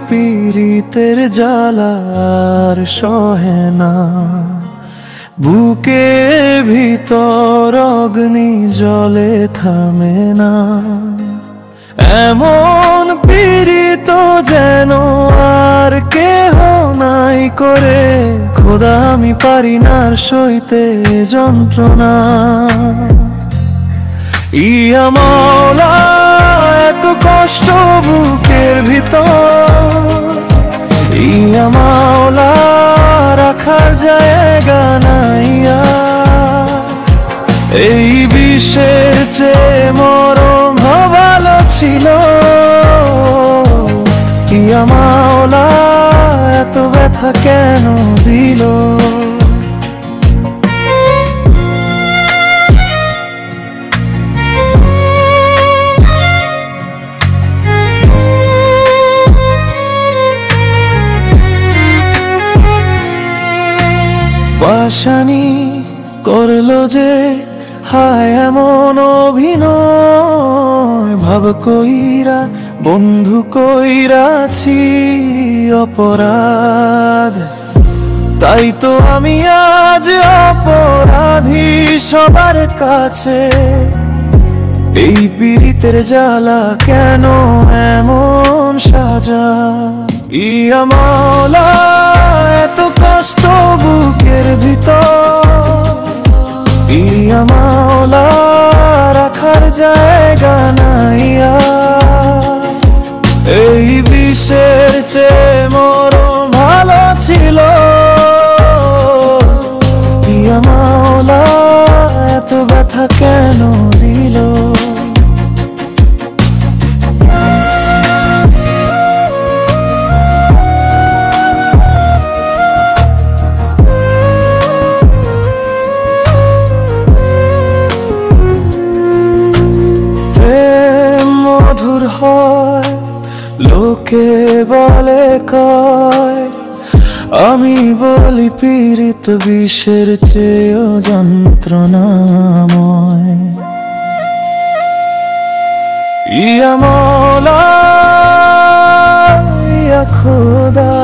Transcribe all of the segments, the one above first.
পীড়িতের জ্বালার সহে না, বুকে ভিতর অগ্নি জ্বলে থামে না। এমন পীড়িত যেন আর কেহ নাই করে, খোদা আমি পারি না সইতে যন্ত্রণা। ইয়া মাওলা এত কষ্ট বুকের ভিতর, ইয়া মাওলা রাখার জায়গা নাইয়া। এই বিষের চেয়ে মরণ ভালো ছিল, ইয়া মাওলা এত ব্যথা কেন দিল। পাশানি করলো যে হায় এমন অভিনয়, ভাব কইরা বন্ধু কইরাছি অপরাধ। তাই তো আমি আজ অপরাধী সবার কাছে। এই পীড়িতের জ্বালা কেন এমন সাজা। ইয়া মাওলা এত কষ্ট বুকের ভিতর, ইয়া মাওলা রাখার জায়গা নাইয়া। এই বিষের চেয়ে মরণ ভালো ছিল, ইয়া মাওলা এত ব্যথা কেন দিল। মধুর হয় লোকে বলে কয়, আমি বলি পীড়িত বিষের চেয়েও যন্ত্রণাময়। ইয়া মাওলা ইয়া খোদা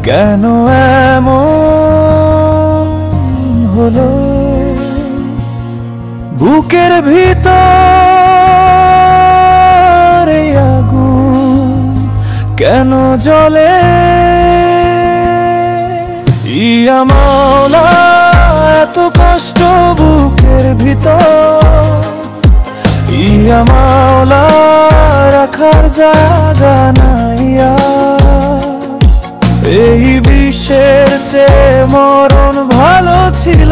কেন এমন হলো। বুকের ভিতর আগুন কেন জ্বলে। ইয়া মাওলা এত কষ্ট বুকের ভিতর, ইয়া মাওলা রাখার জায়গা নাইয়া। এই বিষের চেয়ে মরণ ভালো ছিল।